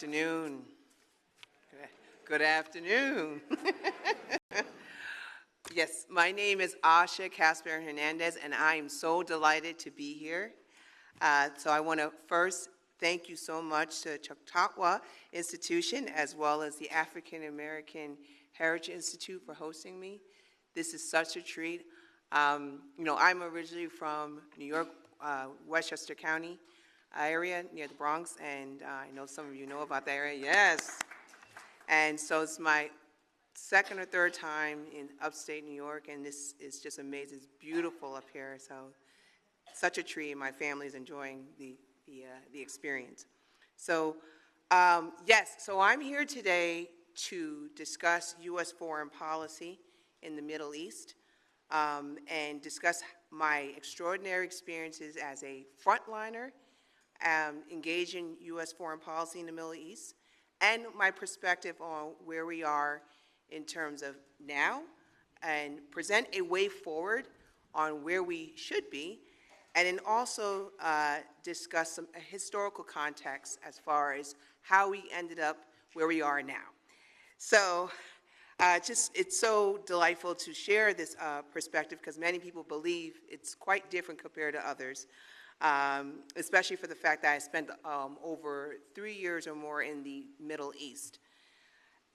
afternoon. Good afternoon. Yes, my name is Asha Castleberry Hernandez, and I am so delighted to be here. So I want to first thank you so much to Chautauqua Institution as well as the African American Heritage Institute for hosting me. This is such a treat. I'm originally from New York, Westchester County area near the Bronx, and I know some of you know about that area. Yes. And so it's my second or third time in upstate New York, and this is just amazing. It's beautiful up here, so such a treat. My family is enjoying the experience. So yes, so I'm here today to discuss U.S. foreign policy in the Middle East and discuss my extraordinary experiences as a frontliner engaged in U.S. foreign policy in the Middle East, and my perspective on where we are in terms of now, and present a way forward on where we should be, and then also discuss some historical context as far as how we ended up where we are now. So it's so delightful to share this perspective because many people believe it's quite different compared to others, especially for the fact that I spent over 3 years or more in the Middle East.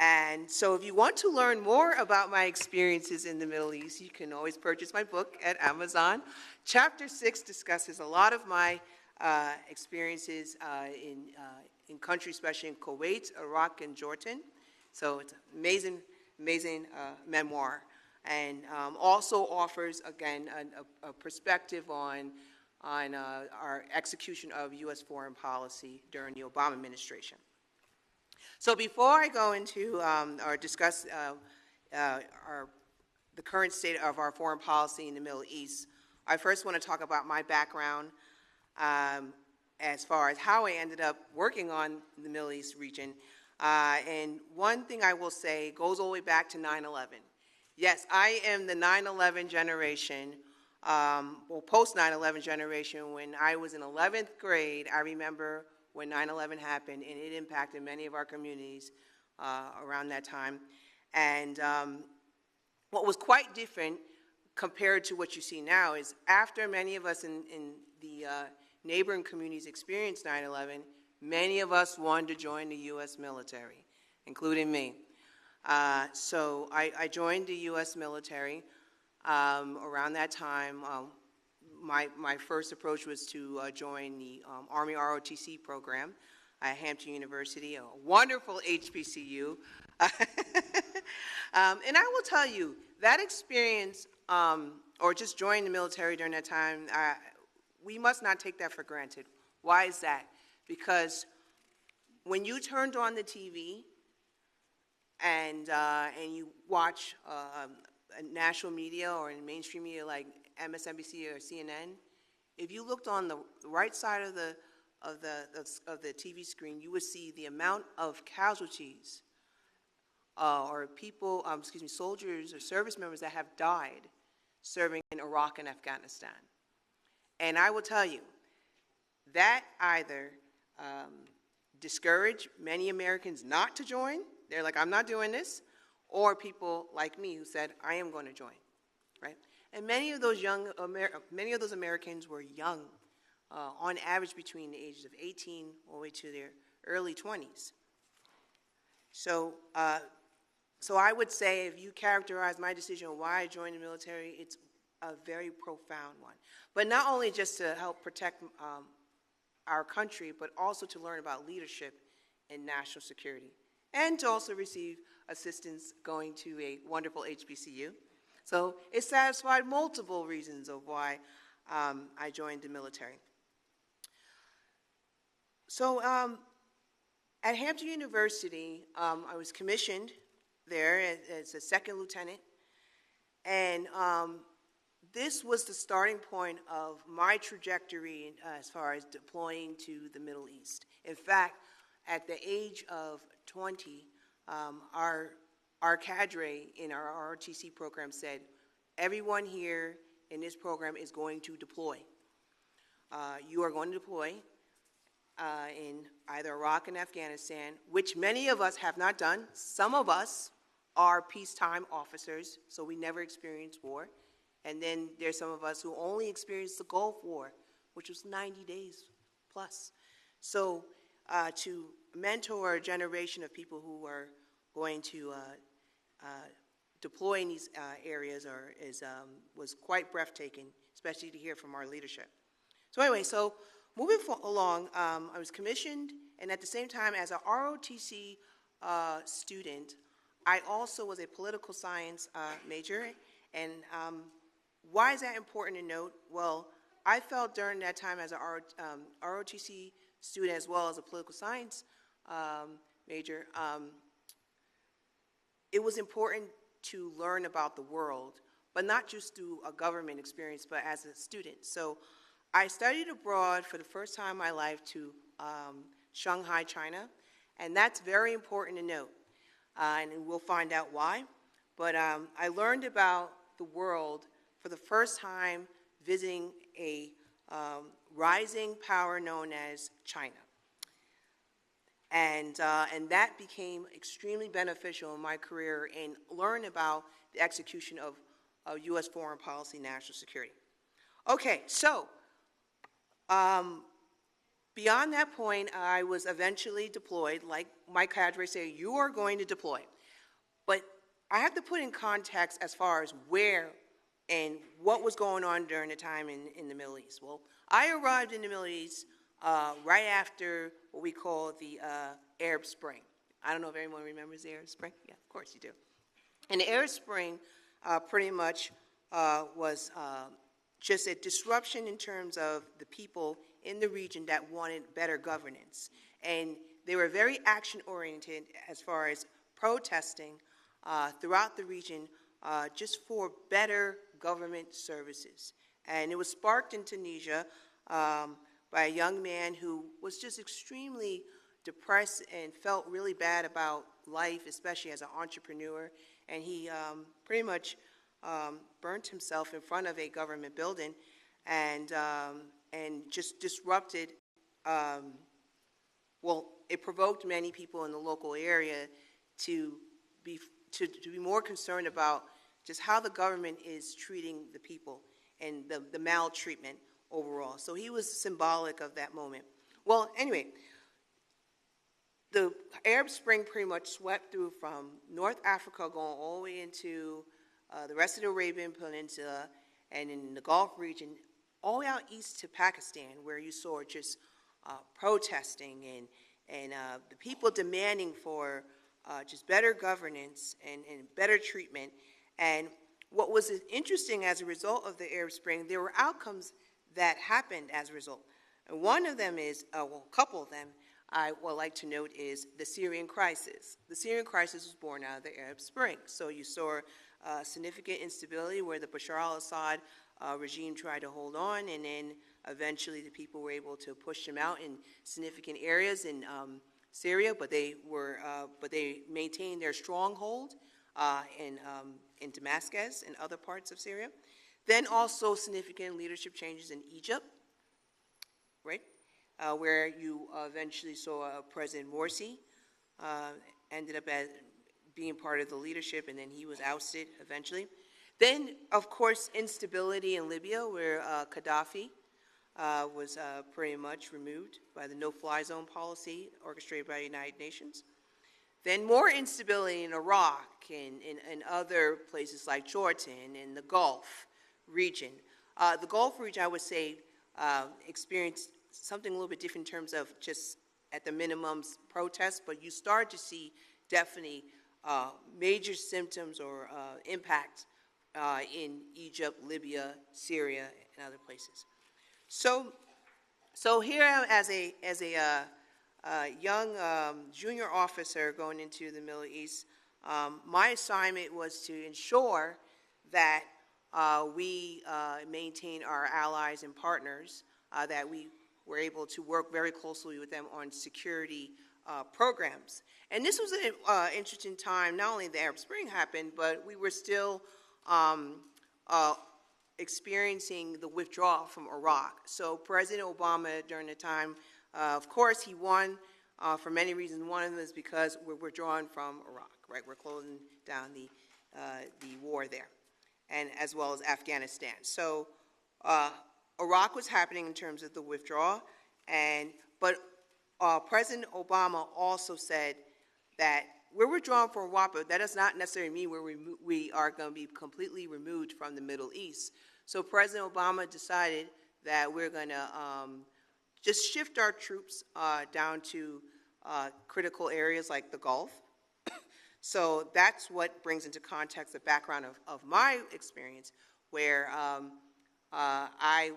And so if you want to learn more about my experiences in the Middle East, you can always purchase my book at Amazon. Chapter 6 discusses a lot of my experiences in countries, especially in Kuwait, Iraq, and Jordan. So it's an amazing memoir. And also offers, again, a perspective on our execution of U.S. foreign policy during the Obama administration. So before I go into or discuss the current state of our foreign policy in the Middle East, I first want to talk about my background as far as how I ended up working on the Middle East region. And one thing I will say goes all the way back to 9/11. Yes, I am the 9/11 generation, post 9/11 generation. When I was in 11th grade, I remember when 9/11 happened, and it impacted many of our communities around that time. And what was quite different compared to what you see now is after many of us in the neighboring communities experienced 9/11, many of us wanted to join the U.S. military, including me. So I joined the U.S. military around that time. My first approach was to join the Army ROTC program at Hampton University, a wonderful HBCU. And I will tell you, that experience, or just joining the military during that time, we must not take that for granted. Why is that? Because when you turned on the TV and you watch national media or in mainstream media like MSNBC or CNN, if you looked on the right side of the TV screen, you would see the amount of casualties or people, soldiers or service members that have died serving in Iraq and Afghanistan. And I will tell you, that either discouraged many Americans not to join. They're like, I'm not doing this. Or people like me who said, I am going to join, right? And many of those Americans were young, on average between the ages of 18 all the way to their early 20s. So I would say if you characterize my decision on why I joined the military, it's a very profound one. But not only just to help protect our country, but also to learn about leadership and national security, and to also receive assistance going to a wonderful HBCU. So it satisfied multiple reasons of why I joined the military. So at Hampton University, I was commissioned there as a second lieutenant, and this was the starting point of my trajectory as far as deploying to the Middle East. In fact, at the age of 20, our cadre in our ROTC program said, everyone here in this program is going to deploy. You are going to deploy. in either Iraq and Afghanistan, which many of us have not done. Some of us are peacetime officers, so we never experienced war. And then there's some of us who only experienced the Gulf War, which was 90 days plus. So to mentor a generation of people who are going to deploy in these areas was quite breathtaking, especially to hear from our leadership. So anyway, so moving along, I was commissioned, and at the same time, as a ROTC student, I also was a political science major. And why is that important to note? Well, I felt during that time as a ROTC student as well as a political science major, it was important to learn about the world, but not just through a government experience, but as a student. So I studied abroad for the first time in my life to Shanghai, China, and that's very important to note, and we'll find out why. But I learned about the world for the first time visiting a rising power known as China. And that became extremely beneficial in my career and learn about the execution of U.S. foreign policy, national security. Okay, so beyond that point, I was eventually deployed. Like my cadre say, you are going to deploy. But I have to put in context as far as where and what was going on during the time in the Middle East. Well, I arrived in the Middle East right after what we call the Arab Spring. I don't know if anyone remembers the Arab Spring. Yeah, of course you do. And the Arab Spring pretty much was just a disruption in terms of the people in the region that wanted better governance. And they were very action-oriented as far as protesting throughout the region just for better government services. And it was sparked in Tunisia by a young man who was just extremely depressed and felt really bad about life, especially as an entrepreneur. And he pretty much burnt himself in front of a government building and just disrupted, well, it provoked many people in the local area to be more concerned about just how the government is treating the people and the maltreatment overall. So he was symbolic of that moment. Well, anyway, the Arab Spring pretty much swept through from North Africa going all the way into the rest of the Arabian Peninsula and in the Gulf region, all the way out east to Pakistan, where you saw just protesting and the people demanding for just better governance and better treatment. And what was interesting as a result of the Arab Spring, there were outcomes that happened as a result. And one of them is, well, a couple of them I would like to note is the Syrian crisis. The Syrian crisis was born out of the Arab Spring. So you saw significant instability where the Bashar al-Assad regime tried to hold on, and then eventually the people were able to push them out in significant areas in Syria, but they maintained their stronghold in Damascus and other parts of Syria. Then also significant leadership changes in Egypt, right? Where you eventually saw President Morsi ended up as being part of the leadership, and then he was ousted eventually. Then, of course, instability in Libya, where Gaddafi was pretty much removed by the no-fly zone policy orchestrated by the United Nations. Then more instability in Iraq and other places like Jordan and the Gulf region. The Gulf region, I would say, experienced something a little bit different in terms of just at the minimums protests, but you start to see definitely major symptoms or impact in Egypt, Libya, Syria, and other places. So here as a young junior officer going into the Middle East, my assignment was to ensure that we maintain our allies and partners, that we were able to work very closely with them on security programs. And this was an interesting time. Not only the Arab Spring happened, but we were still experiencing the withdrawal from Iraq. So President Obama, during the time, Of course, he won for many reasons. One of them is because we're drawn from Iraq, right? We're closing down the war there, and as well as Afghanistan. So Iraq was happening in terms of the withdrawal, but President Obama also said that we're withdrawn from Iraq, but that does not necessarily mean we are going to be completely removed from the Middle East. So President Obama decided that we're going to just shift our troops down to critical areas like the Gulf. So that's what brings into context the background of my experience, where I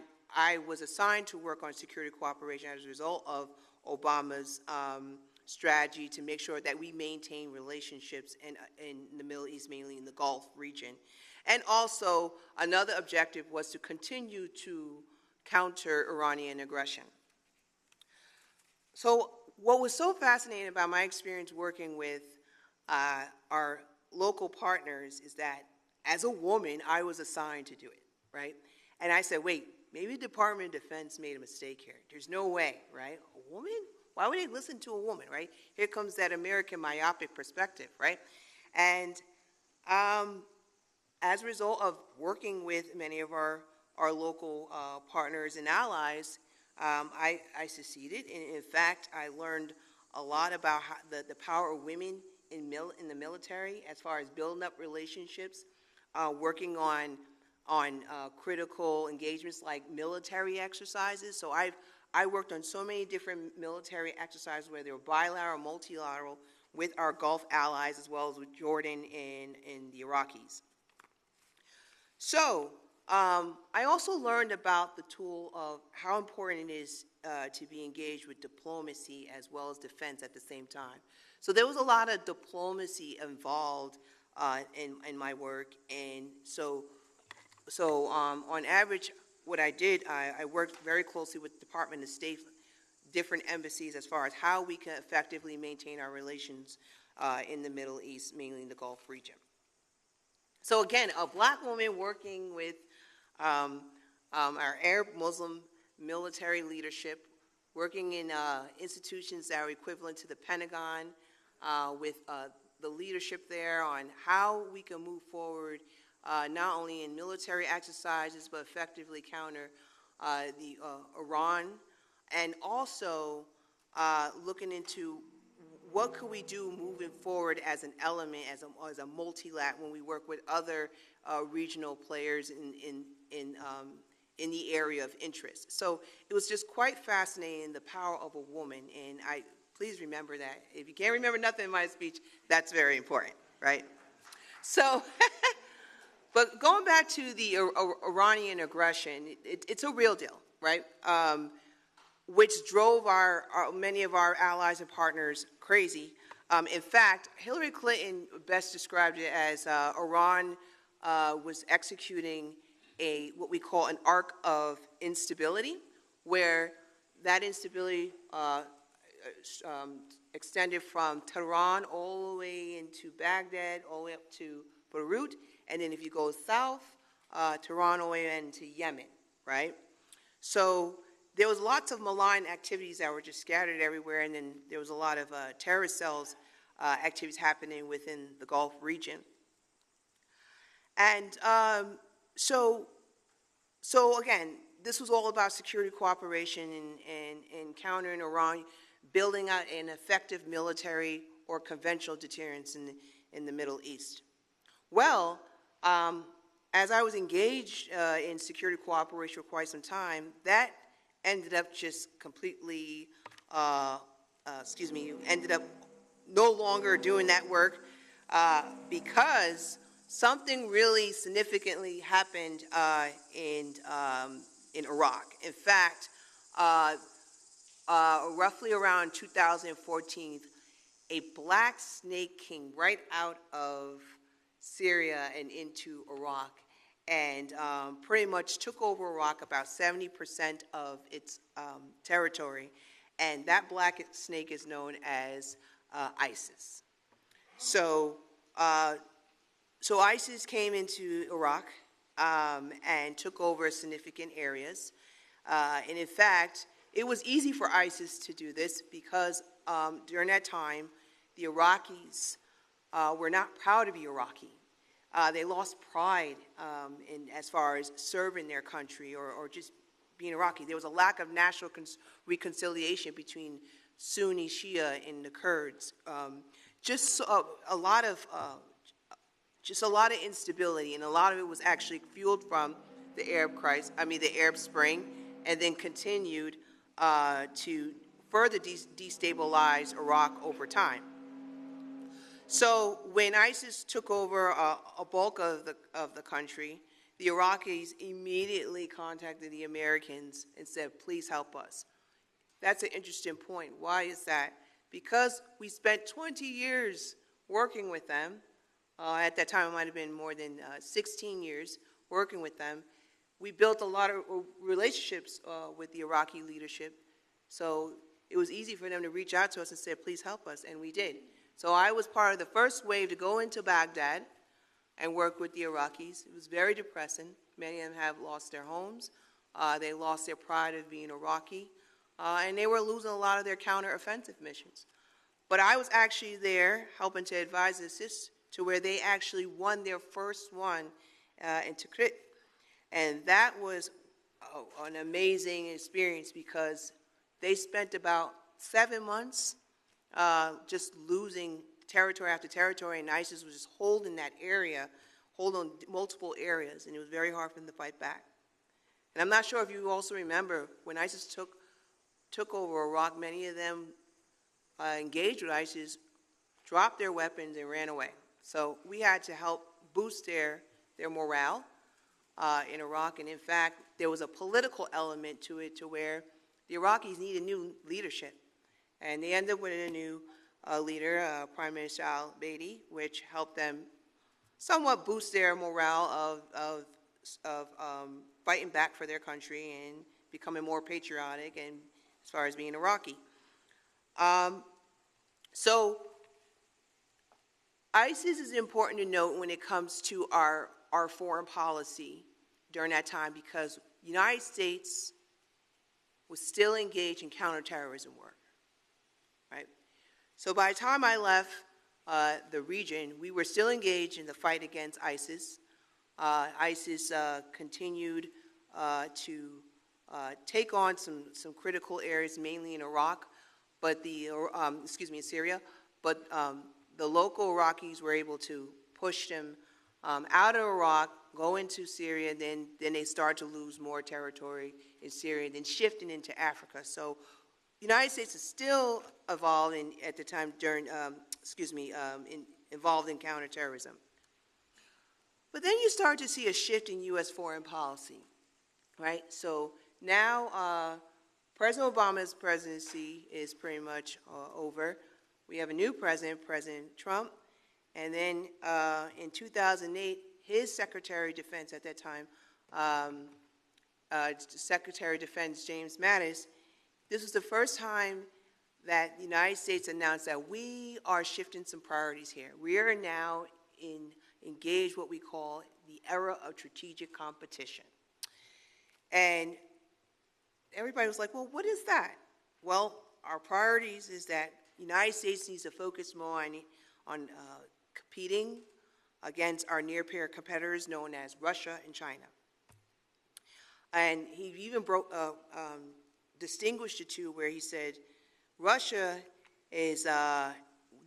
was assigned to work on security cooperation as a result of Obama's strategy to make sure that we maintain relationships in the Middle East, mainly in the Gulf region. And also, another objective was to continue to counter Iranian aggression. So what was so fascinating about my experience working with our local partners is that as a woman, I was assigned to do it, right? And I said, wait, maybe the Department of Defense made a mistake here. There's no way, right? A woman? Why would they listen to a woman, right? Here comes that American myopic perspective, right? And as a result of working with many of our local partners and allies, I succeeded. And in fact, I learned a lot about how the power of women in the military as far as building up relationships, working on critical engagements like military exercises. So I worked on so many different military exercises, whether they were bilateral, multilateral, with our Gulf allies, as well as with Jordan and the Iraqis. So I also learned about the tool of how important it is to be engaged with diplomacy as well as defense at the same time. So there was a lot of diplomacy involved in my work, and so on average, what I did, I worked very closely with the Department of State, different embassies, as far as how we can effectively maintain our relations in the Middle East, mainly in the Gulf region. So again, a black woman working with our Arab Muslim military leadership, working in institutions that are equivalent to the Pentagon, with the leadership there on how we can move forward not only in military exercises, but effectively counter Iran, and also looking into what could we do moving forward as an element, as a multilat, when we work with other regional players in the area of interest. So it was just quite fascinating, the power of a woman, and please remember that. If you can't remember nothing in my speech, that's very important, right? So, but going back to the Iranian aggression, it's a real deal, right? Which drove many of our allies and partners crazy. In fact, Hillary Clinton best described it as Iran was executing what we call an arc of instability, where that instability extended from Tehran all the way into Baghdad, all the way up to Beirut, and then if you go south, Tehran all the way into Yemen, right? So there was lots of malign activities that were just scattered everywhere, and then there was a lot of terrorist cells activities happening within the Gulf region. And so again, this was all about security cooperation and countering Iran, building out an effective military or conventional deterrence in the Middle East. Well, as I was engaged in security cooperation for quite some time, that ended up just completely, ended up no longer doing that work because something really significantly happened in Iraq. In fact, roughly around 2014, a black snake came right out of Syria and into Iraq, and pretty much took over Iraq, about 70% of its territory, and that black snake is known as ISIS. So ISIS came into Iraq and took over significant areas, and in fact, it was easy for ISIS to do this because during that time, the Iraqis were not proud to be Iraqi. They lost pride as far as serving their country or just being Iraqi. There was a lack of national reconciliation between Sunni, Shia, and the Kurds. Just a lot of instability, and a lot of it was actually fueled from the Arab Spring, and then continued to further destabilize Iraq over time. So when ISIS took over a bulk of the country, the Iraqis immediately contacted the Americans and said, please help us. That's an interesting point. Why is that? Because we spent 20 years working with them. At that time, it might have been more than 16 years working with them. We built a lot of relationships with the Iraqi leadership. So it was easy for them to reach out to us and say, please help us, and we did. So I was part of the first wave to go into Baghdad and work with the Iraqis. It was very depressing. Many of them have lost their homes. They lost their pride of being Iraqi. And they were losing a lot of their counter-offensive missions. But I was actually there helping to advise and assist to where they actually won their first one in Tikrit. And that was an amazing experience because they spent about 7 months just losing territory after territory, and ISIS was just holding that area, holding multiple areas, and it was very hard for them to fight back. And I'm not sure if you also remember when ISIS took over Iraq, many of them engaged with ISIS, dropped their weapons, and ran away. So we had to help boost their morale in Iraq, and in fact, there was a political element to it to where the Iraqis needed new leadership. And they ended up with a new leader, Prime Minister al-Baidi, which helped them somewhat boost their morale of fighting back for their country and becoming more patriotic and as far as being Iraqi. So ISIS is important to note when it comes to our foreign policy during that time because the United States was still engaged in counterterrorism work. Right? So by the time I left the region, we were still engaged in the fight against ISIS. ISIS continued to take on some critical areas, mainly in Iraq, but in Syria. But the local Iraqis were able to push them out of Iraq, go into Syria, then they start to lose more territory in Syria, then shifting into Africa. So the United States is still involved at the time involved in counterterrorism. But then you start to see a shift in U.S. foreign policy, right? So now President Obama's presidency is pretty much over. We have a new president, President Trump, and then in 2008, his Secretary of Defense at that time, Secretary of Defense James Mattis, this was the first time that the United States announced that we are shifting some priorities here. We are now engaged what we call the era of strategic competition. And everybody was like, well, what is that? Well, our priorities is that the United States needs to focus more on competing against our near-peer competitors known as Russia and China. And he even distinguished the two where he said, Russia is the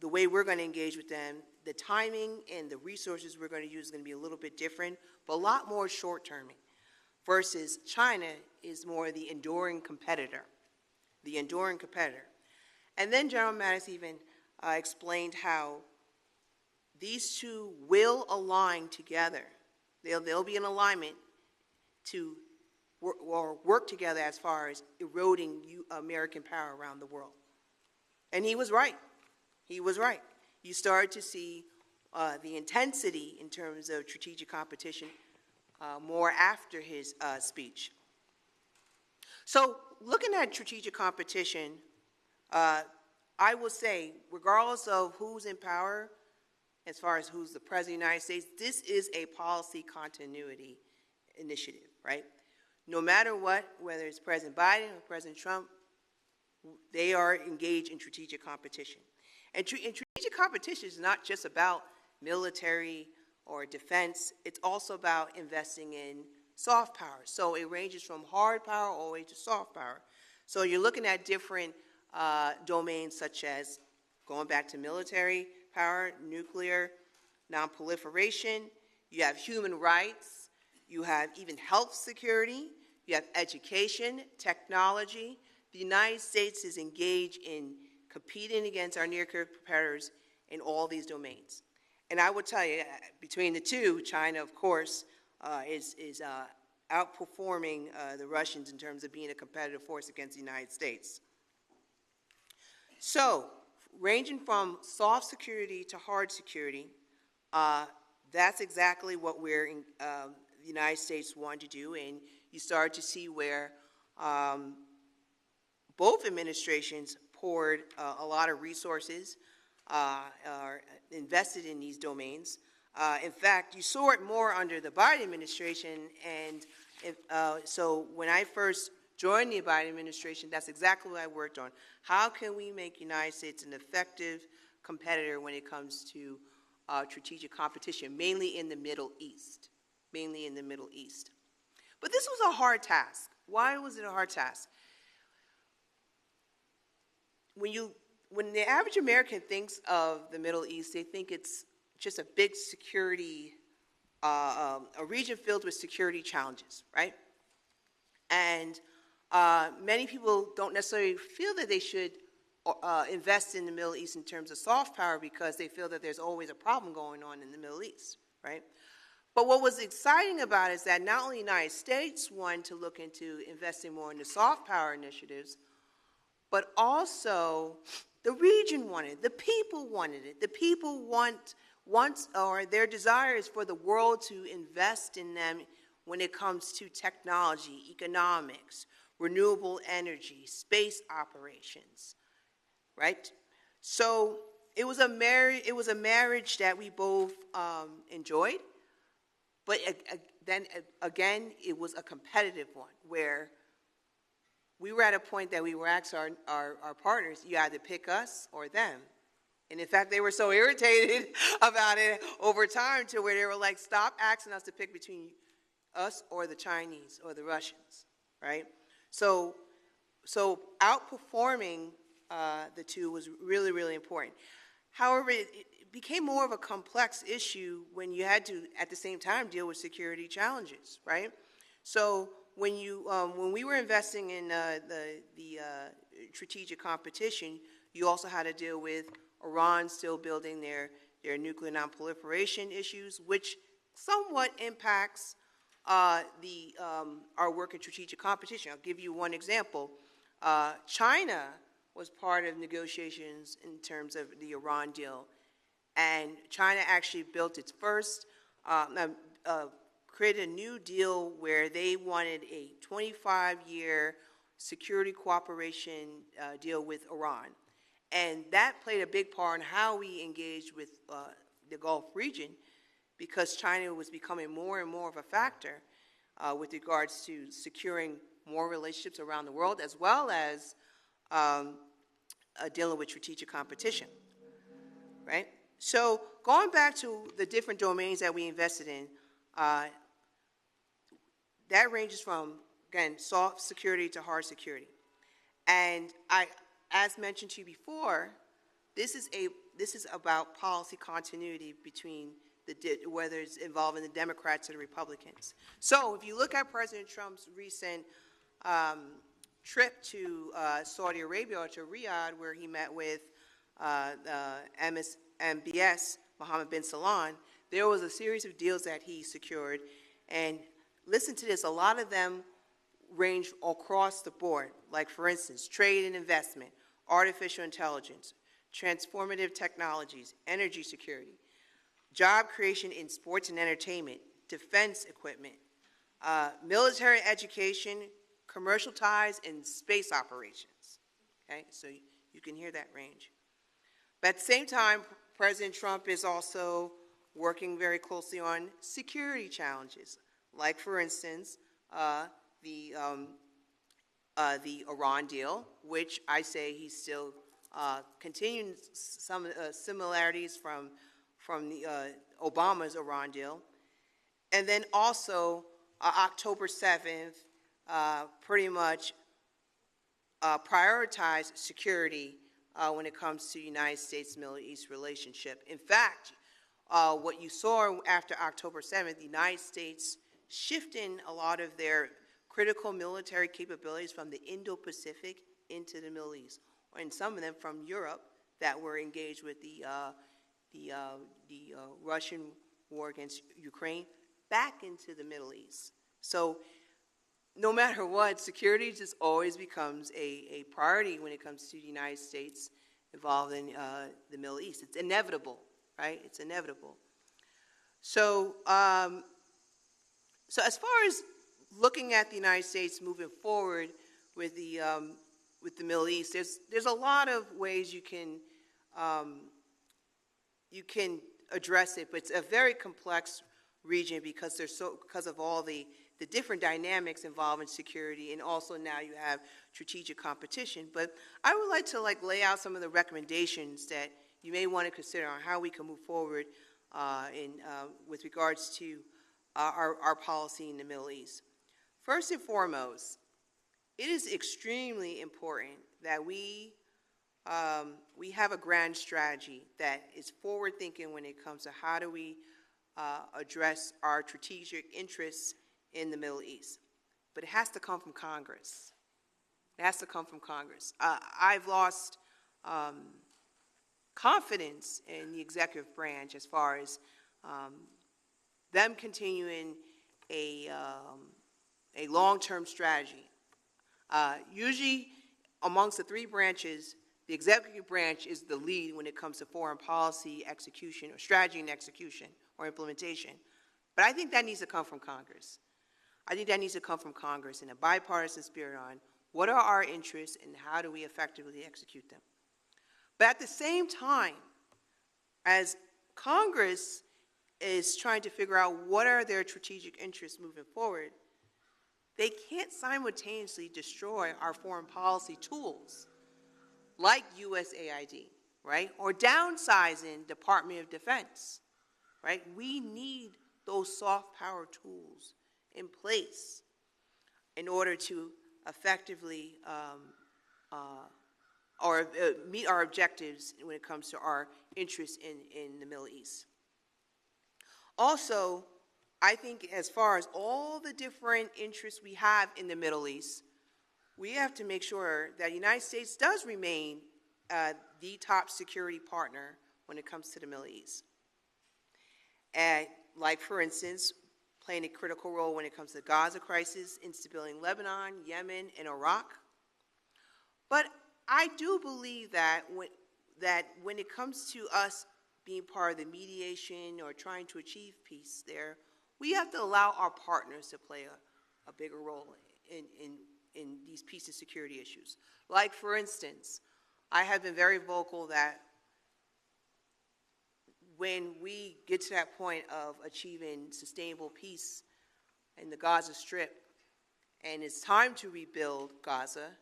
way we're going to engage with them, the timing and the resources we're going to use is going to be a little bit different, but a lot more short-terming, versus China is more the enduring competitor, And then General Mattis even explained how these two will align together. They'll be in alignment to work together as far as eroding American power around the world. And he was right. You started to see the intensity in terms of strategic competition more after his speech. So looking at strategic competition, I will say, regardless of who's in power, as far as who's the President of the United States, this is a policy continuity initiative, right? No matter what, whether it's President Biden or President Trump, they are engaged in strategic competition. And strategic competition is not just about military or defense, it's also about investing in soft power. So it ranges from hard power all the way to soft power. So you're looking at different domains such as, going back to military power, nuclear, non-proliferation, you have human rights, you have even health security, you have education, technology. The United States is engaged in competing against our near-peer competitors in all these domains. And I would tell you, between the two, China, of course, is outperforming the Russians in terms of being a competitive force against the United States. So, ranging from soft security to hard security, that's exactly what we're in, the United States wanted to do, and you start to see where both administrations poured a lot of resources, are invested in these domains. In fact, you saw it more under the Biden administration, and so when I first joined the Biden administration, that's exactly what I worked on. How can we make the United States an effective competitor when it comes to strategic competition, mainly in the Middle East, But this was a hard task. Why was it a hard task? When the average American thinks of the Middle East, they think it's just a big security, a region filled with security challenges, right? And many people don't necessarily feel that they should invest in the Middle East in terms of soft power because they feel that there's always a problem going on in the Middle East, right? But what was exciting about it is that not only the United States wanted to look into investing more in the soft power initiatives, but also the region wanted it, the people wanted it. The people their desire is for the world to invest in them when it comes to technology, economics, renewable energy, space operations, right? So it was a marriage that we both enjoyed, but then again, it was a competitive one where we were at a point that we were asking our partners, you either pick us or them. And in fact, they were so irritated about it over time to where they were like, stop asking us to pick between us or the Chinese or the Russians, right? So outperforming the two was really, really important. However, it became more of a complex issue when you had to, at the same time, deal with security challenges, right? So when we were investing in the strategic competition, you also had to deal with Iran still building their nuclear non-proliferation issues, which somewhat impacts our work in strategic competition. I'll give you one example. China was part of negotiations in terms of the Iran deal, and China actually built its first, created a new deal where they wanted a 25-year security cooperation deal with Iran. And that played a big part in how we engaged with the Gulf region, because China was becoming more and more of a factor with regards to securing more relationships around the world, as well as dealing with strategic competition, right? So going back to the different domains that we invested in, that ranges from, again, soft security to hard security. And as mentioned to you before, this is about policy continuity between whether it's involving the Democrats or the Republicans. So if you look at President Trump's recent trip to Saudi Arabia, or to Riyadh, where he met with MBS, Mohammed bin Salman, there was a series of deals that he secured. And listen to this, a lot of them range across the board, like, for instance, trade and investment, artificial intelligence, transformative technologies, energy security, job creation in sports and entertainment, defense equipment, military education, commercial ties, and space operations. Okay, so you can hear that range. But at the same time, President Trump is also working very closely on security challenges, like, for instance, the the Iran deal, which I say he's still continuing some similarities from the Obama's Iran deal. And then also October 7th, pretty much prioritize security when it comes to United States-Middle East relationship. In fact, what you saw after October 7th, the United States shifting a lot of their critical military capabilities from the Indo-Pacific into the Middle East, and some of them from Europe that were engaged with the Russian war against Ukraine back into the Middle East. So no matter what, security just always becomes a priority when it comes to the United States involved in the Middle East. It's inevitable, right? It's inevitable. So, so as far as looking at the United States moving forward with the Middle East, there's a lot of ways you can address it, but it's a very complex region because of all the different dynamics involved in security, and also now you have strategic competition. But I would like to lay out some of the recommendations that you may want to consider on how we can move forward with regards to our policy in the Middle East. First and foremost, it is extremely important that we have a grand strategy that is forward-thinking when it comes to how do we address our strategic interests in the Middle East. But it has to come from Congress. It has to come from Congress. I've lost confidence in the executive branch as far as them continuing a long-term strategy. Usually, amongst the three branches, the executive branch is the lead when it comes to foreign policy execution or strategy and execution or implementation. But I think that needs to come from Congress. I think that needs to come from Congress in a bipartisan spirit on what are our interests and how do we effectively execute them. But at the same time, as Congress is trying to figure out what are their strategic interests moving forward, they can't simultaneously destroy our foreign policy tools like USAID, right? Or downsizing Department of Defense, right? We need those soft power tools in place in order to effectively meet our objectives when it comes to our interests in the Middle East. Also, I think as far as all the different interests we have in the Middle East, we have to make sure that the United States does remain the top security partner when it comes to the Middle East. And like, for instance, playing a critical role when it comes to the Gaza crisis, instability in Lebanon, Yemen, and Iraq. But I do believe that when it comes to us being part of the mediation or trying to achieve peace there, we have to allow our partners to play a bigger role in these peace and security issues. Like, for instance, I have been very vocal that when we get to that point of achieving sustainable peace in the Gaza Strip, and it's time to rebuild Gaza,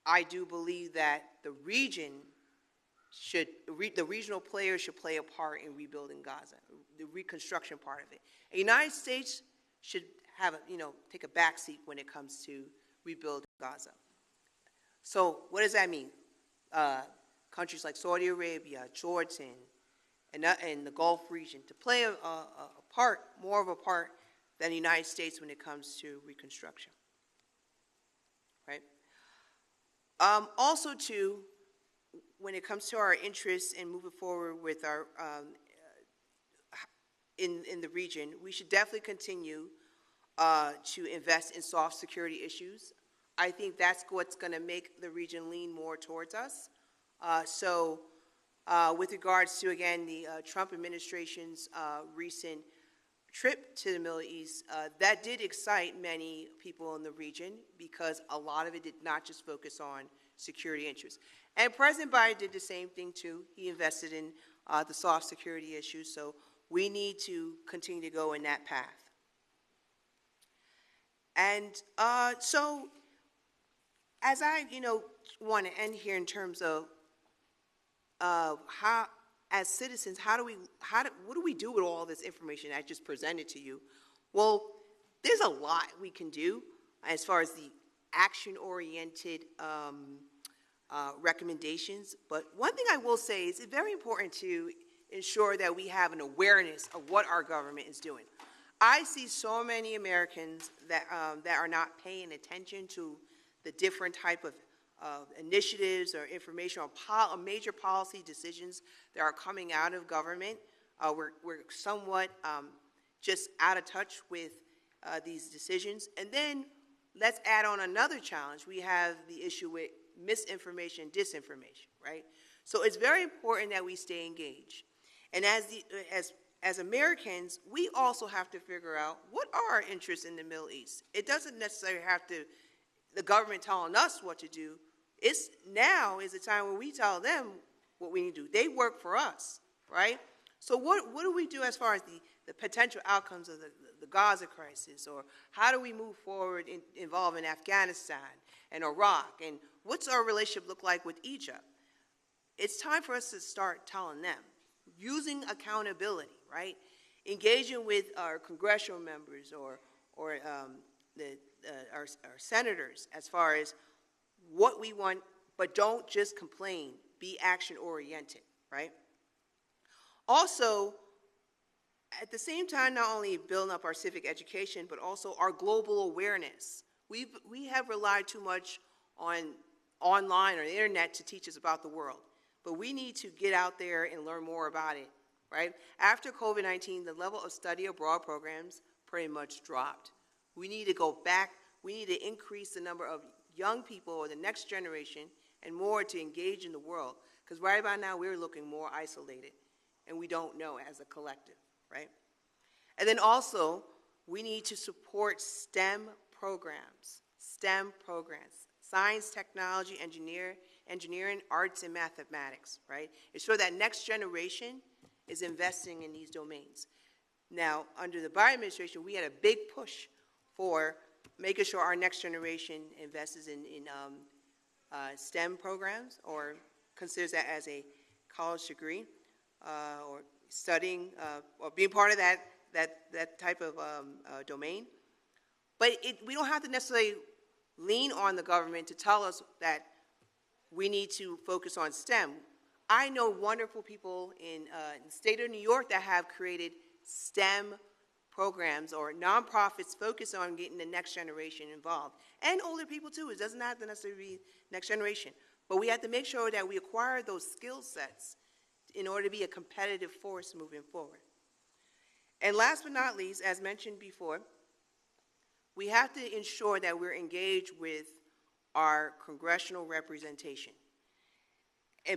I do believe that the regional players should play a part in rebuilding Gaza, the reconstruction part of it. The United States should have take a backseat when it comes to rebuilding Gaza. So what does that mean? Countries like Saudi Arabia, Jordan, and the Gulf region to play more of a part than the United States when it comes to reconstruction, right? Also, too, when it comes to our interests in moving forward with our in the region, we should definitely continue to invest in soft security issues. I think that's what's going to make the region lean more towards us. With regards to, again, the Trump administration's recent trip to the Middle East, that did excite many people in the region because a lot of it did not just focus on security interests. And President Biden did the same thing, too. He invested in the soft security issues, so we need to continue to go in that path. And so as I, want to end here in terms of how, as citizens, what do we do with all this information I just presented to you? Well, there's a lot we can do as far as the action-oriented recommendations. But one thing I will say is it's very important to ensure that we have an awareness of what our government is doing. I see so many Americans that are not paying attention to the different type of initiatives or information or major policy decisions that are coming out of government. We're somewhat just out of touch with these decisions. And then let's add on another challenge. We have the issue with misinformation, disinformation, right? So it's very important that we stay engaged. And as Americans, we also have to figure out what are our interests in the Middle East. It doesn't necessarily have to, the government telling us what to do. Now is the time when we tell them what we need to do. They work for us, right? So what do we do as far as the potential outcomes of the Gaza crisis, or how do we move forward involving Afghanistan and Iraq, and what's our relationship look like with Egypt? It's time for us to start telling them, using accountability, right? Engaging with our congressional members or our senators as far as what we want, but don't just complain. Be action-oriented, right? Also, at the same time, not only building up our civic education, but also our global awareness. We have relied too much on online or the internet to teach us about the world, but we need to get out there and learn more about it, right? After COVID-19, the level of study abroad programs pretty much dropped. We need to go back. We need to increase the number of young people or the next generation and more to engage in the world, because right about now we're looking more isolated and we don't know as a collective, right? And then also, we need to support STEM programs, science, technology, engineering, arts, and mathematics, right? Ensure that next generation is investing in these domains. Now, under the Biden administration, we had a big push for making sure our next generation invests in STEM programs or considers that as a college degree or studying or being part of that type of domain. But we don't have to necessarily lean on the government to tell us that we need to focus on STEM. I know wonderful people in the state of New York that have created STEM programs or nonprofits focused on getting the next generation involved. And older people too. It doesn't have to necessarily be next generation. But we have to make sure that we acquire those skill sets in order to be a competitive force moving forward. And last but not least, as mentioned before, we have to ensure that we're engaged with our congressional representation.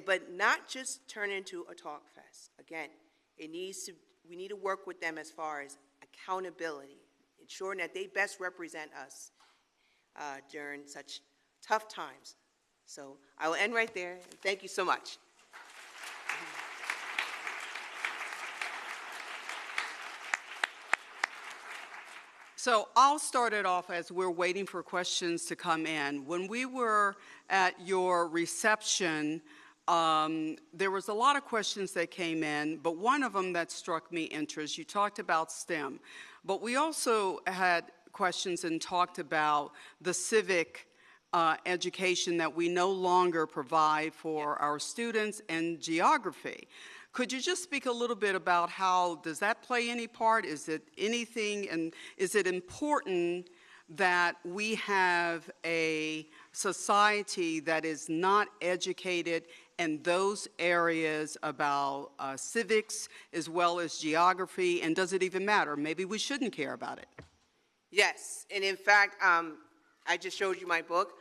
But not just turn into a talk fest. Again, we need to work with them as far as accountability, ensuring that they best represent us during such tough times. So I will end right there. Thank you so much. So I'll start it off as we're waiting for questions to come in. When we were at your reception, there was a lot of questions that came in, but one of them that struck me interest, you talked about STEM, but we also had questions and talked about the civic education that we no longer provide for our students and geography. Could you just speak a little bit about how does that play any part? Is it anything, and is it important that we have a society that is not educated in those areas about civics as well as geography, and does it even matter? Maybe we shouldn't care about it. Yes, and in fact, I just showed you my book.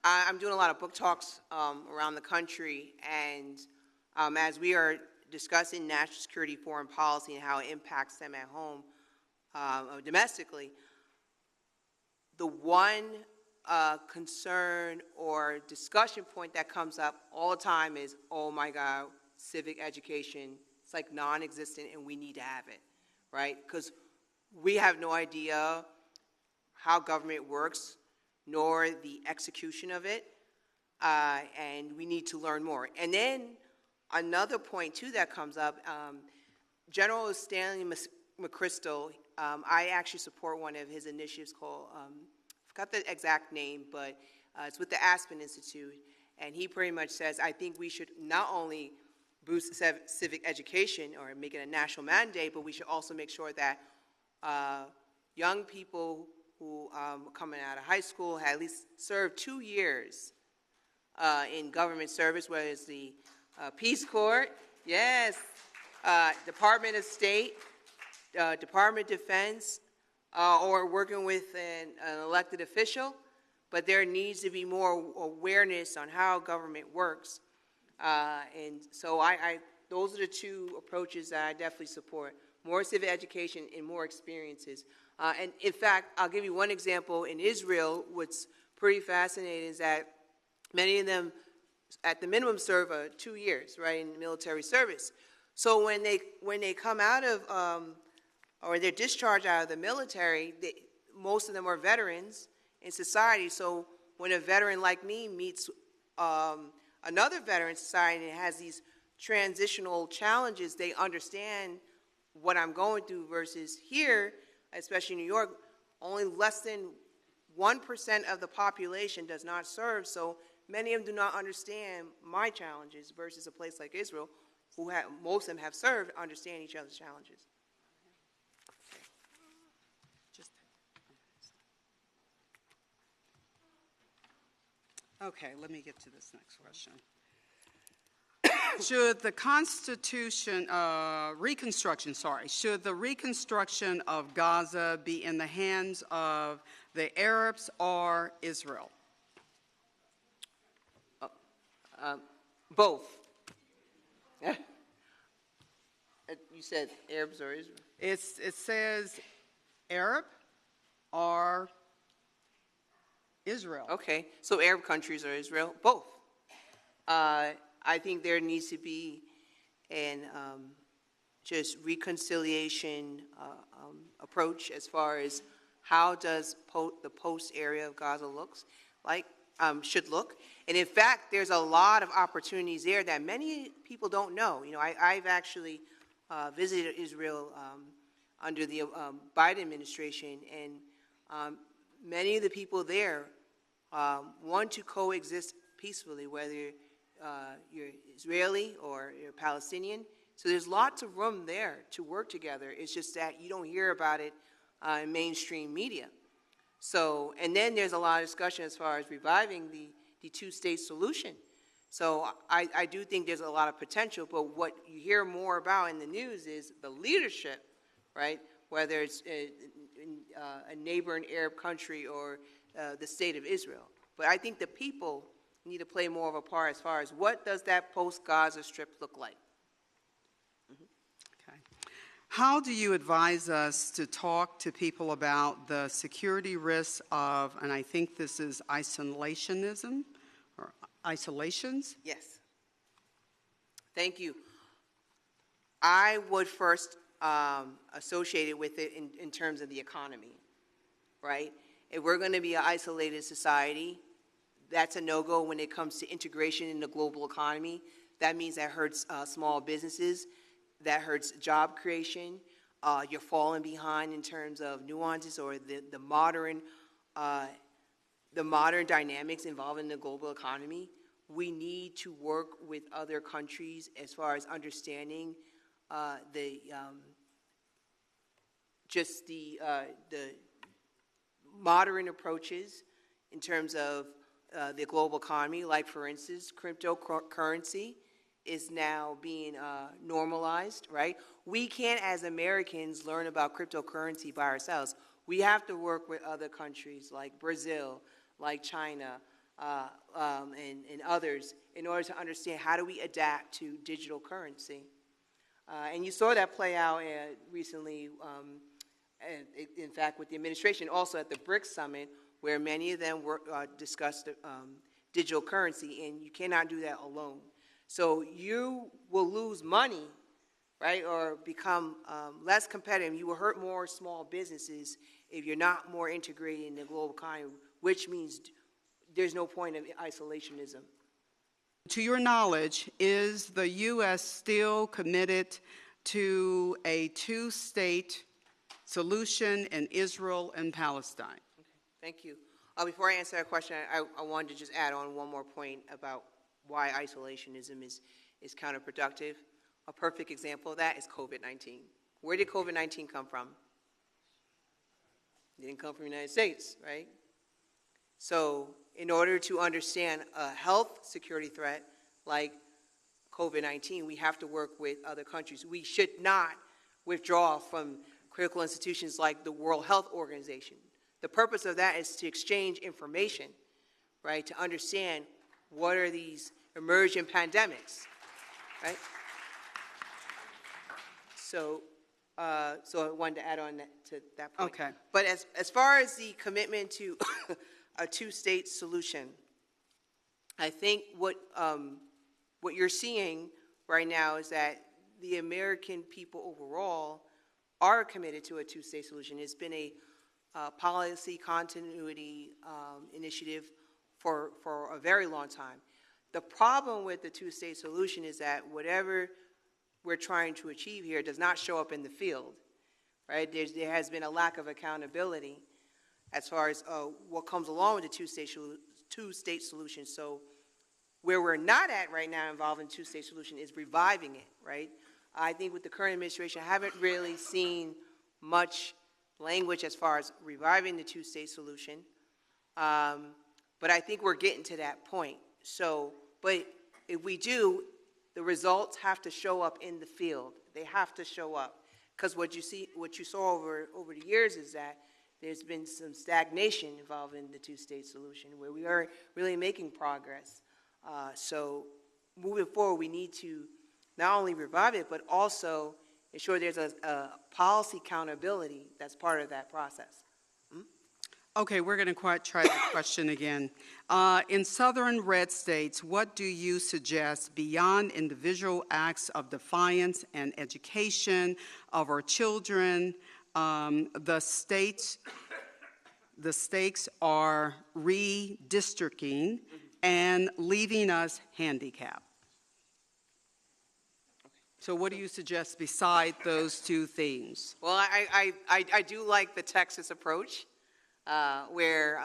I'm doing a lot of book talks around the country, and as we are discussing national security foreign policy and how it impacts them at home domestically, the one concern or discussion point that comes up all the time is, oh my God, civic education, it's like non-existent and we need to have it, right? Because we have no idea how government works. nor the execution of it, and we need to learn more. And then another point, too, that comes up, General Stanley McChrystal, I actually support one of his initiatives called, I forgot the exact name, but it's with the Aspen Institute, and he pretty much says, I think we should not only boost civic education or make it a national mandate, but we should also make sure that young people who are coming out of high school have at least served 2 years in government service, whether it's the Peace Corps, yes, Department of State, Department of Defense, or working with an elected official, but there needs to be more awareness on how government works. And so those are the two approaches that I definitely support: more civic education and more experiences. And in fact, I'll give you one example. In Israel, what's pretty fascinating is that many of them, at the minimum, serve 2 years, right, in military service. So when they come out of, or they're discharged out of the military, most of them are veterans in society. So when a veteran like me meets another veteran in society and has these transitional challenges, they understand what I'm going through, versus here, especially in New York, only less than 1% of the population does not serve. So many of them do not understand my challenges, versus a place like Israel, who most of them have served, understand each other's challenges. Okay, let me get to this next question. Should the should the reconstruction of Gaza be in the hands of the Arabs or Israel? Both. You said Arabs or Israel? It says Arab or Israel. Okay, so Arab countries or Israel? Both. I think there needs to be an just reconciliation approach as far as how does the post area of Gaza should look. And in fact, there's a lot of opportunities there that many people don't know. You know, I've actually visited Israel under the Biden administration, and many of the people there want to coexist peacefully, whether you're Israeli or you're Palestinian. So there's lots of room there to work together. It's just that you don't hear about it in mainstream media. So, and then there's a lot of discussion as far as reviving the two-state solution. So I do think there's a lot of potential, but what you hear more about in the news is the leadership, right? Whether it's a neighboring Arab country or the state of Israel. But I think the people need to play more of a part as far as what does that post-Gaza Strip look like. Okay. How do you advise us to talk to people about the security risks of, and I think this is isolationism or isolations? Yes. Thank you. I would first associate it with it in terms of the economy, right? If we're going to be an isolated society, that's a no-go when it comes to integration in the global economy. That means that hurts small businesses, that hurts job creation. You're falling behind in terms of nuances or the modern dynamics involved in the global economy. We need to work with other countries as far as understanding the modern approaches in terms of the global economy. Like, for instance, cryptocurrency is now being normalized, right? We can't, as Americans, learn about cryptocurrency by ourselves. We have to work with other countries like Brazil, like China, and others in order to understand how do we adapt to digital currency. And you saw that play out recently, in fact, with the administration, also at the BRICS Summit, where many of them discussed digital currency, and you cannot do that alone. So you will lose money, right, or become less competitive. You will hurt more small businesses if you're not more integrated in the global economy which means there's no point of isolationism. To your knowledge, is the U.S. still committed to a two-state solution in Israel and Palestine? Okay, thank you. Before I answer that question, I wanted to just add on one more point about why isolationism is counterproductive. A perfect example of that is COVID-19. Where did COVID-19 come from? It didn't come from the United States, right? So in order to understand a health security threat like COVID-19, we have to work with other countries. We should not withdraw from critical institutions like the World Health Organization. The purpose of that is to exchange information, right, to understand what are these emerging pandemics, right? So I wanted to add on to that point. Okay. But as far as the commitment to a two-state solution, I think what you're seeing right now is that the American people overall are committed to a two-state solution. It's been a policy continuity initiative for a very long time. The problem with the two-state solution is that whatever we're trying to achieve here does not show up in the field, right? There has been a lack of accountability as far as what comes along with the two-state solution. So where we're not at right now involving two-state solution is reviving it, right? I think with the current administration, I haven't really seen much language as far as reviving the two-state solution. But I think we're getting to that point. So, but if we do, the results have to show up in the field. They have to show up. Because what you saw over the years is that there's been some stagnation involving the two-state solution where we aren't really making progress. So moving forward, we need to not only revive it, but also ensure there's a policy accountability that's part of that process. Okay, we're going to try that question again. In southern red states, what do you suggest beyond individual acts of defiance and education of our children? The stakes are redistricting and leaving us handicapped. So what do you suggest beside those two themes? Well, I do like the Texas approach. Where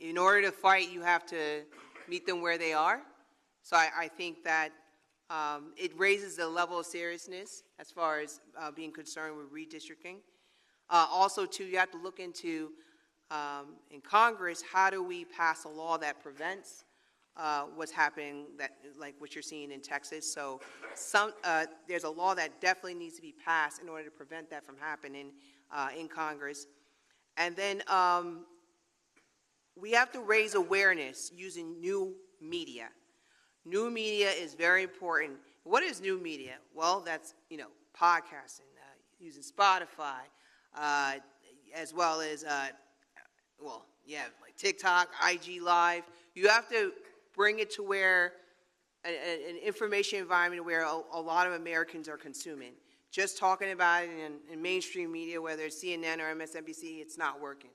in order to fight, you have to meet them where they are. So I think that it raises the level of seriousness as far as being concerned with redistricting. Also, too, you have to look into, in Congress, how do we pass a law that prevents what's happening, like what you're seeing in Texas. So there's a law that definitely needs to be passed in order to prevent that from happening in Congress. And then we have to raise awareness using new media. New media is very important. What is new media? Well, that's, podcasting, using Spotify, as well as, like TikTok, IG Live. You have to bring it to where an information environment where a lot of Americans are consuming. Just talking about it in mainstream media, whether it's CNN or MSNBC, it's not working.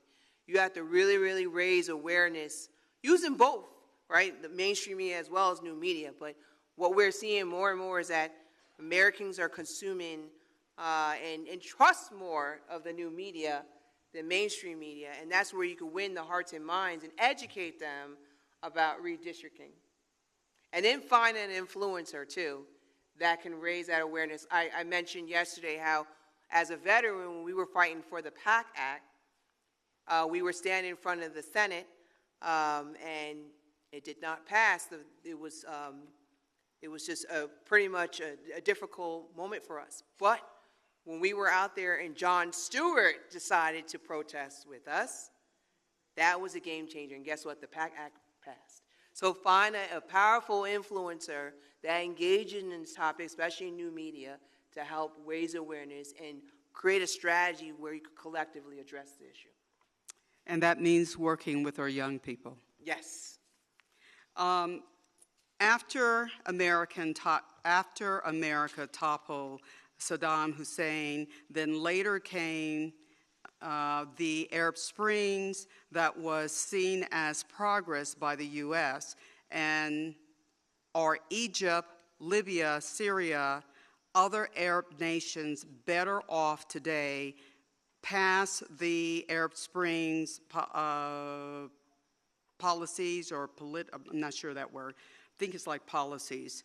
You have to really, really raise awareness using both, right? The mainstream media as well as new media. But what we're seeing more and more is that Americans are consuming and trust more of the new media than mainstream media. And that's where you can win the hearts and minds and educate them about redistricting. And then find an influencer, too, that can raise that awareness. I mentioned yesterday how, as a veteran, when we were fighting for the PAC Act, we were standing in front of the Senate, and it did not pass. It was just pretty much a difficult moment for us. But when we were out there and Jon Stewart decided to protest with us, that was a game changer. And guess what? The PAC Act passed. So find a powerful influencer that engages in this topic, especially in new media, to help raise awareness and create a strategy where you could collectively address the issue. And that means working with our young people. Yes. After America toppled Saddam Hussein, then later came the Arab Springs that was seen as progress by the U.S., and are Egypt, Libya, Syria, other Arab nations better off today past the Arab Springs policies or I'm not sure that word. I think it's like policies,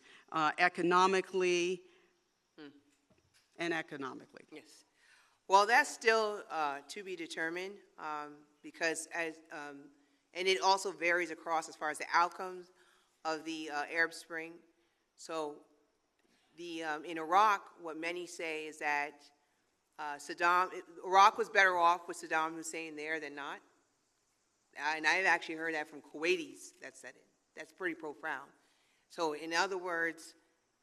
economically and economically. Yes. Well, that's still to be determined because and it also varies across as far as the outcomes of the Arab Spring. So in Iraq, what many say is that Iraq was better off with Saddam Hussein there than not. And I've actually heard that from Kuwaitis that said it. That's pretty profound. So in other words,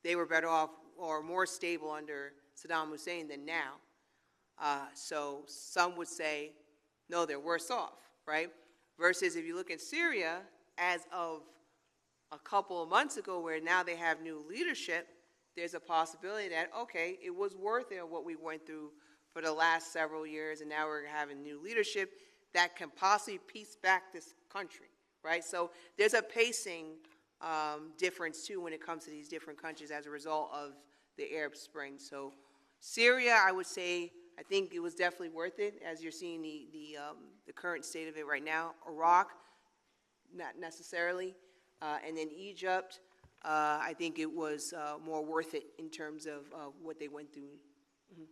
they were better off or more stable under Saddam Hussein than now. So some would say, no, they're worse off, right? Versus if you look at Syria, as of a couple of months ago, where now they have new leadership, there's a possibility that, okay, it was worth it what we went through for the last several years, and now we're having new leadership that can possibly piece back this country, right? So there's a pacing difference, too, when it comes to these different countries as a result of the Arab Spring. So Syria, I would say, I think it was definitely worth it, as you're seeing the current state of it right now. Iraq, not necessarily. And then Egypt, I think it was more worth it in terms of what they went through. Mm-hmm.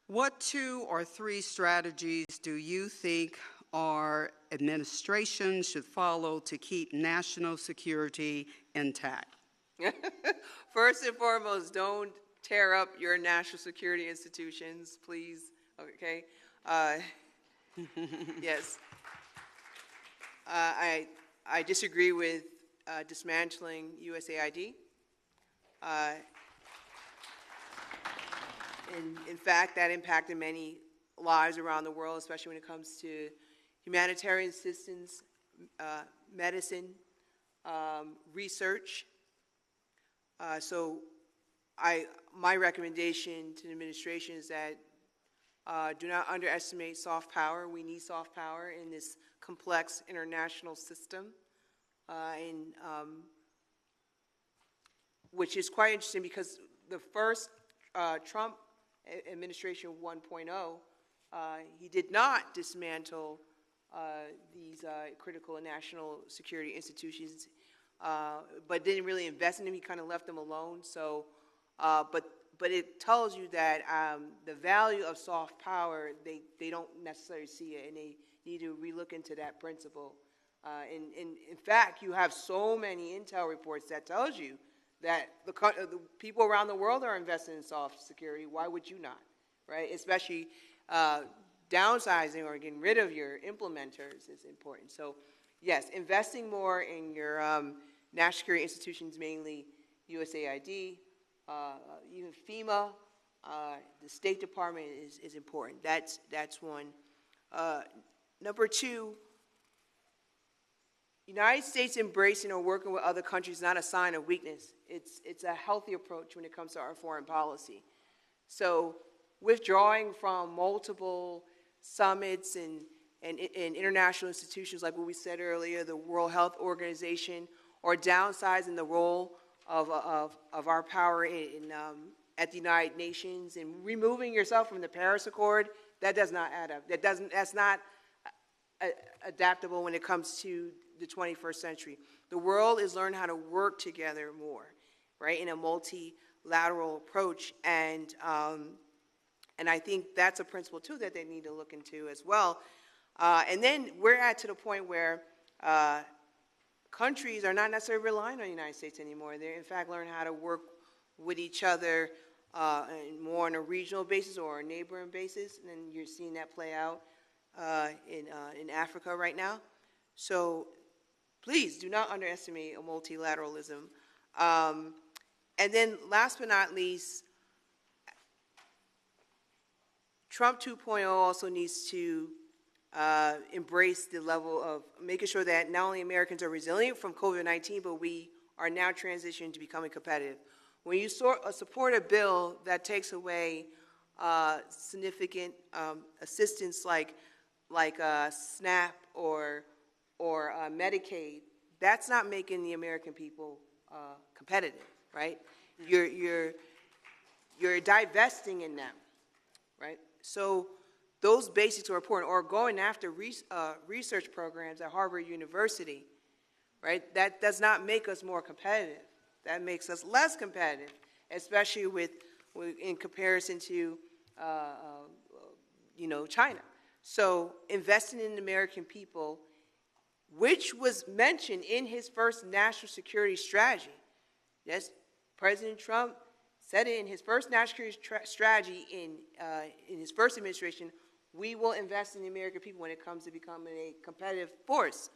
What 2 or 3 strategies do you think our administration should follow to keep national security intact? First and foremost, don't tear up your national security institutions, please. Okay. Yes. I disagree with dismantling USAID. In fact, that impacted many lives around the world, especially when it comes to humanitarian assistance, medicine, research. So my recommendation to the administration is that do not underestimate soft power. We need soft power in this complex international system, which is quite interesting because the first Trump administration 1.0, he did not dismantle these critical national security institutions, but didn't really invest in them. He kind of left them alone. So, but it tells you that the value of soft power, they don't necessarily see it, and they need to relook into that principle. In fact, you have so many intel reports that tells you that the people around the world are investing in soft security. Why would you not, right? Especially downsizing or getting rid of your implementers is important. So, yes, investing more in your national security institutions, mainly USAID, even FEMA, the State Department is important. That's one. Number 2, United States embracing or working with other countries is not a sign of weakness. It's a healthy approach when it comes to our foreign policy. So withdrawing from multiple summits and international institutions like what we said earlier, the World Health Organization, or downsizing the role of our power at the United Nations and removing yourself from the Paris Accord, that does not add up. That's not adaptable when it comes to the 21st century. The world is learning how to work together more, right, in a multilateral approach, and I think that's a principle too that they need to look into as well. And then we're to the point where countries are not necessarily relying on the United States anymore. They're in fact learning how to work with each other more on a regional basis or a neighboring basis, and you're seeing that play out in Africa right now. So please do not underestimate a multilateralism. And then last but not least, Trump 2.0 also needs to embrace the level of making sure that not only Americans are resilient from COVID-19, but we are now transitioning to becoming competitive. When you support a bill that takes away significant assistance like SNAP or Medicaid, that's not making the American people competitive, right? You're divesting in them, right? So those basics are important. Or going after research programs at Harvard University, right? That does not make us more competitive. That makes us less competitive, especially in comparison to China. So investing in the American people, which was mentioned in his first national security strategy. Yes, President Trump said it in his first national security strategy in his first administration. We will invest in the American people when it comes to becoming a competitive force.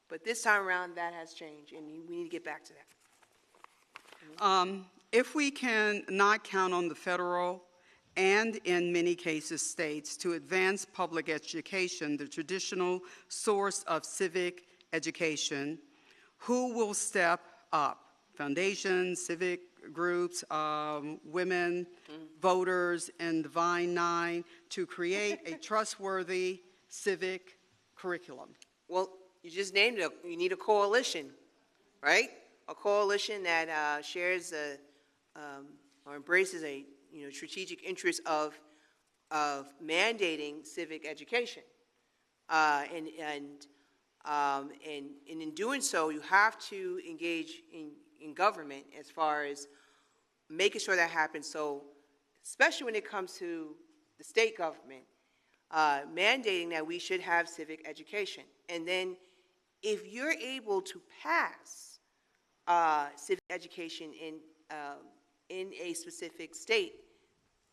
But this time around, that has changed, and we need to get back to that. If we can not count on the federal and, in many cases, states to advance public education, the traditional source of civic education, who will step up? Foundations, civic groups, women, voters, and Divine Nine to create a trustworthy civic curriculum? Well, you just named it. You need a coalition, right? A coalition that shares or embraces a strategic interest of mandating civic education, and in doing so, you have to engage in government as far as making sure that happens. So, especially when it comes to the state government, mandating that we should have civic education, and then if you're able to pass civic education in a specific state,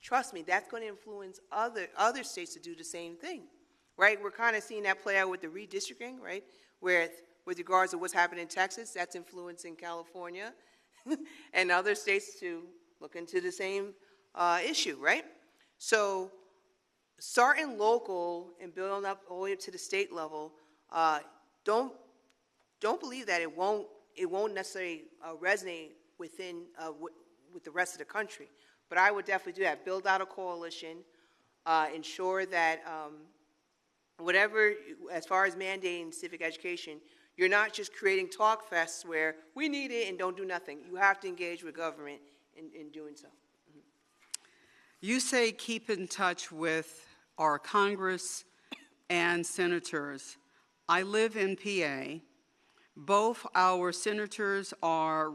trust me, that's going to influence other states to do the same thing, right? We're kind of seeing that play out with the redistricting, right? Where with regards to what's happening in Texas, that's influencing California and other states to look into the same issue, right? So starting local and building up all the way up to the state level, don't believe that it won't necessarily resonate within with the rest of the country. But I would definitely do that. Build out a coalition, ensure that whatever, as far as mandating civic education, you're not just creating talk fests where we need it and don't do nothing. You have to engage with government in doing so. Mm-hmm. You say keep in touch with our Congress and senators. I live in PA. Both our senators are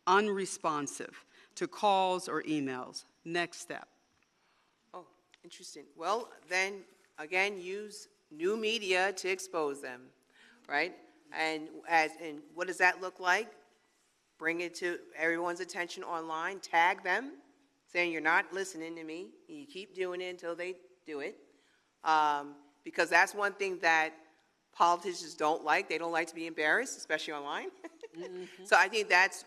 unresponsive to calls or emails. Next step. Oh, interesting. Well, then, again, use new media to expose them, right? And what does that look like? Bring it to everyone's attention online. Tag them, saying you're not listening to me. You keep doing it until they do it. Because that's one thing that politicians don't like. They don't like to be embarrassed, especially online. Mm-hmm. So I think that's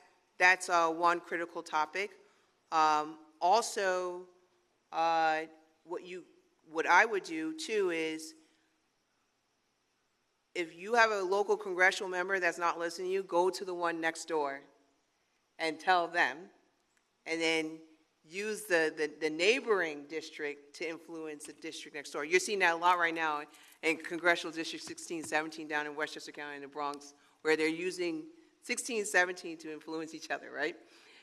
one critical topic. Also, what I would do too is, if you have a local congressional member that's not listening to you, go to the one next door and tell them, and then use the neighboring district to influence the district next door. You're seeing that a lot right now in Congressional District 16, 17 down in Westchester County in the Bronx, where they're using 16, 17 to influence each other, right?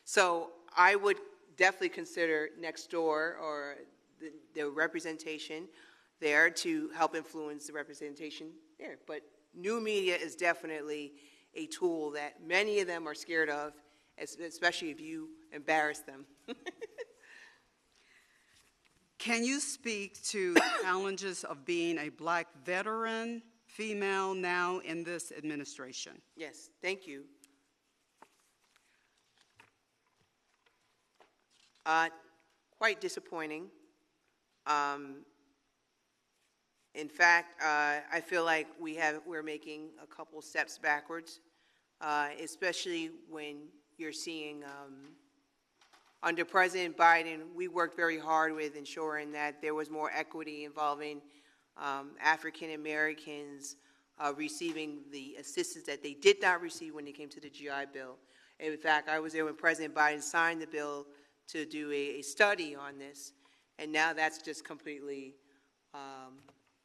So I would definitely consider next door or the representation there to help influence the representation there. But new media is definitely a tool that many of them are scared of, especially if you embarrass them. Can you speak to the challenges of being a Black veteran female now in this administration? Yes, thank you. Quite disappointing. In fact, I feel like we're making a couple steps backwards, especially when you're seeing under President Biden, we worked very hard with ensuring that there was more equity involving African Americans receiving the assistance that they did not receive when they came to the GI Bill. In fact, I was there when President Biden signed the bill to do a study on this. and now that's just completely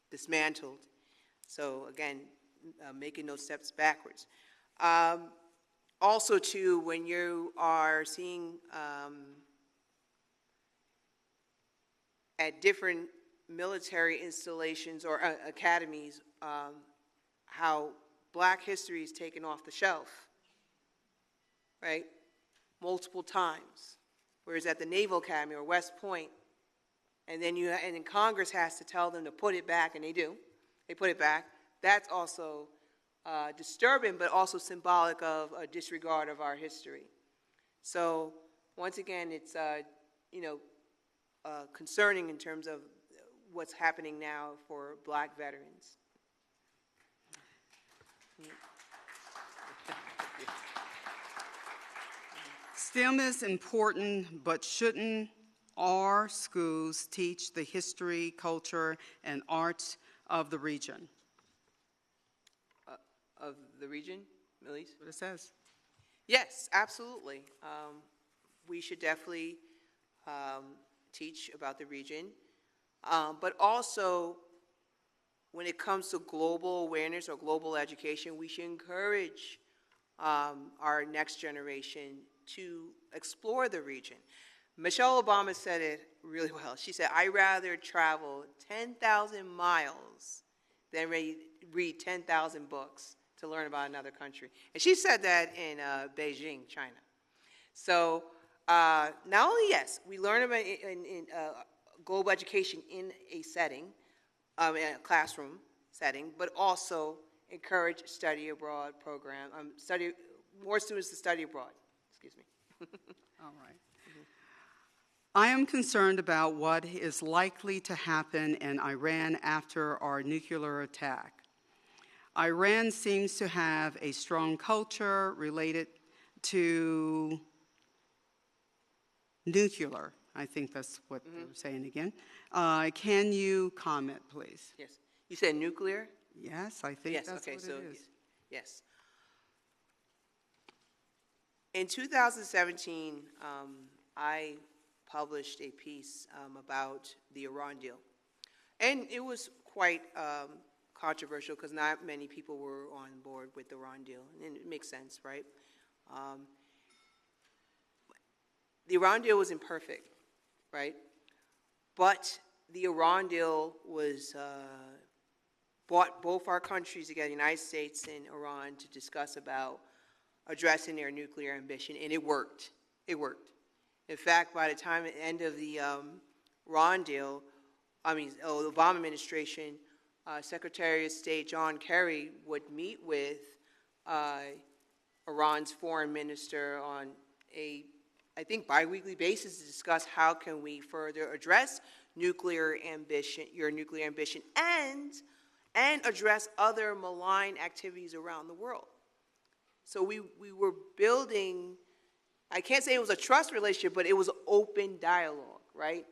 dismantled. So again, making those steps backwards. Also, too, when you are seeing at different military installations or academies how Black history is taken off the shelf, right, multiple times, whereas at the Naval Academy or West Point, and then Congress has to tell them to put it back, and they do. They put it back. That's also disturbing, but also symbolic of a disregard of our history. So once again, it's concerning in terms of what's happening now for Black veterans. STEM is important, but shouldn't our schools teach the history, culture, and arts of the region? Of the region, Millie's? What it says. Yes, absolutely. We should definitely teach about the region. But also, when it comes to global awareness or global education, we should encourage our next generation to explore the region. Michelle Obama said it really well. She said, "I'd rather travel 10,000 miles than read 10,000 books to learn about another country." And she said that in Beijing, China. So not only, yes, we learn about in global education in a setting, in a classroom setting, but also encourage study abroad program, more students to study abroad. Excuse me. All right. I am concerned about what is likely to happen in Iran after our nuclear attack. Iran seems to have a strong culture related to nuclear. I think that's what they were saying again. Can you comment, please? Yes. You said nuclear? Yes, I think Yes, that's okay, what so it is. yes. In 2017, I published a piece about the Iran deal. And it was quite controversial because not many people were on board with the Iran deal. And it makes sense, right? The Iran deal was imperfect, right? But the Iran deal was brought both our countries together, the United States and Iran, to discuss about addressing their nuclear ambition, and it worked. It worked. In fact, by the time at the end of the Iran deal, the Obama administration, Secretary of State John Kerry would meet with Iran's foreign minister on a, I think, biweekly basis to discuss how can we further address nuclear ambition, your nuclear ambition, and address other malign activities around the world. So we were building, I can't say it was a trust relationship, but it was open dialogue, right,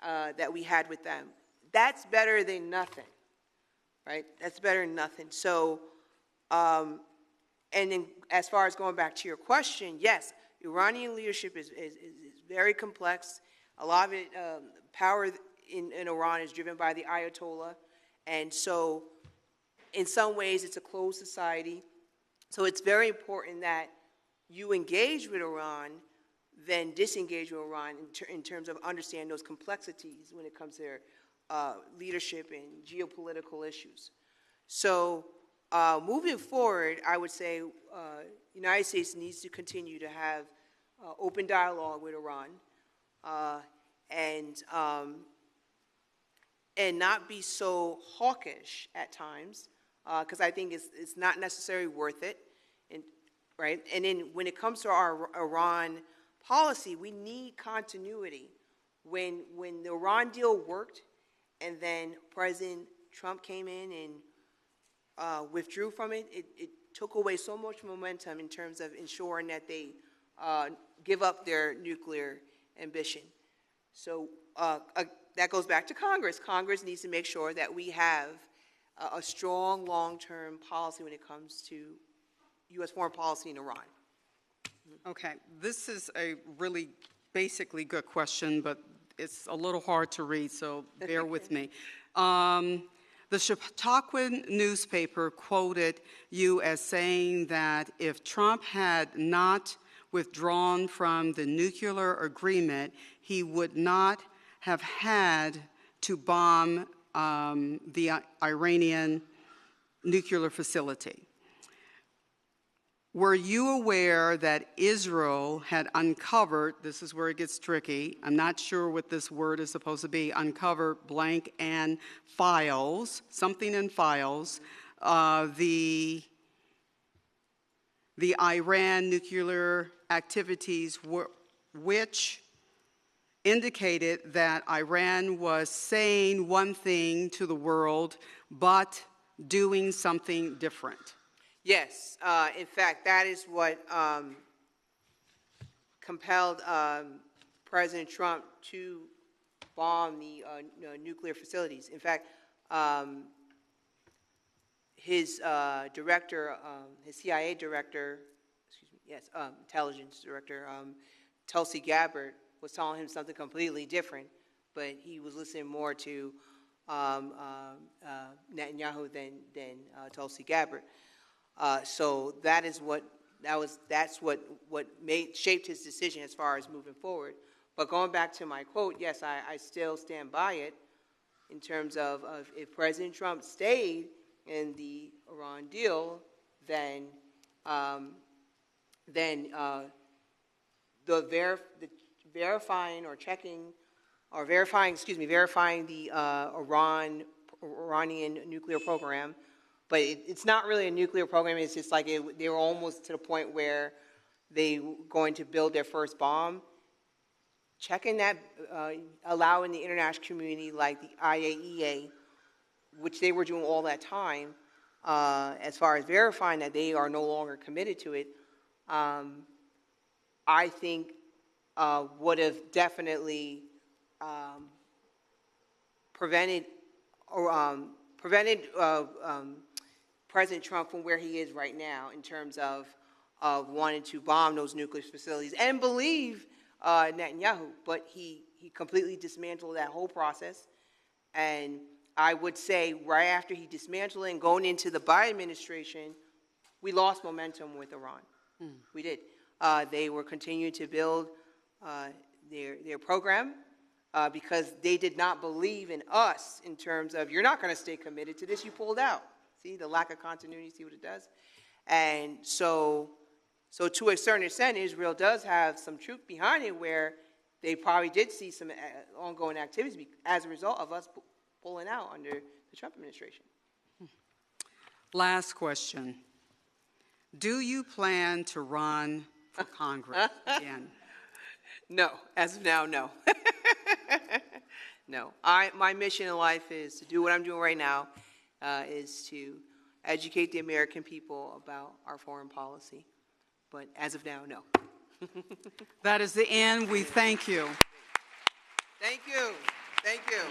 that we had with them. That's better than nothing, right? That's better than nothing. So, and then as far as going back to your question, yes, Iranian leadership is very complex. A lot of it, power in Iran is driven by the Ayatollah. And so in some ways it's a closed society. So it's very important that you engage with Iran, then disengage with Iran in terms of understanding those complexities when it comes to their leadership and geopolitical issues. So moving forward, I would say the United States needs to continue to have open dialogue with Iran and not be so hawkish at times, because I think it's not necessarily worth it, right? And then when it comes to our Iran policy, we need continuity. When the Iran deal worked, and then President Trump came in and withdrew from it, it took away so much momentum in terms of ensuring that they give up their nuclear ambition. So that goes back to Congress. Congress needs to make sure that we have a strong long-term policy when it comes to U.S. foreign policy in Iran. Okay, this is a really basically good question, but it's a little hard to read, so bear with me. The Chautauqua newspaper quoted you as saying that if Trump had not withdrawn from the nuclear agreement, he would not have had to bomb the Iranian nuclear facility. Were you aware that Israel had uncovered, this is where it gets tricky, I'm not sure what this word is supposed to be, uncovered blank and files, something in files, the Iran nuclear activities which indicated that Iran was saying one thing to the world, but doing something different? Yes, in fact, that is what compelled President Trump to bomb the nuclear facilities. In fact, his director, his CIA director, intelligence director, Tulsi Gabbard, was telling him something completely different, but he was listening more to Netanyahu than Tulsi Gabbard. So that's what shaped his decision as far as moving forward. But going back to my quote, yes, I still stand by it in terms of if President Trump stayed in the Iran deal, then verifying the Iranian nuclear program. But it's not really a nuclear program. It's just like they were almost to the point where they were going to build their first bomb. Checking that, allowing the international community like the IAEA, which they were doing all that time, as far as verifying that they are no longer committed to it, I think would have definitely prevented President Trump from where he is right now in terms of wanting to bomb those nuclear facilities and believe Netanyahu, but he completely dismantled that whole process. And I would say right after he dismantled it and going into the Biden administration, we lost momentum with Iran. We did. They were continuing to build their program because they did not believe in us in terms of, you're not going to stay committed to this, you pulled out. See, the lack of continuity, see what it does? And so to a certain extent, Israel does have some truth behind it where they probably did see some ongoing activities as a result of us pulling out under the Trump administration. Last question. Do you plan to run for Congress again? No, as of now, no. No. My mission in life is to do what I'm doing right now, is to educate the American people about our foreign policy. But as of now, no. That is the end. We thank you. Thank you. Thank you.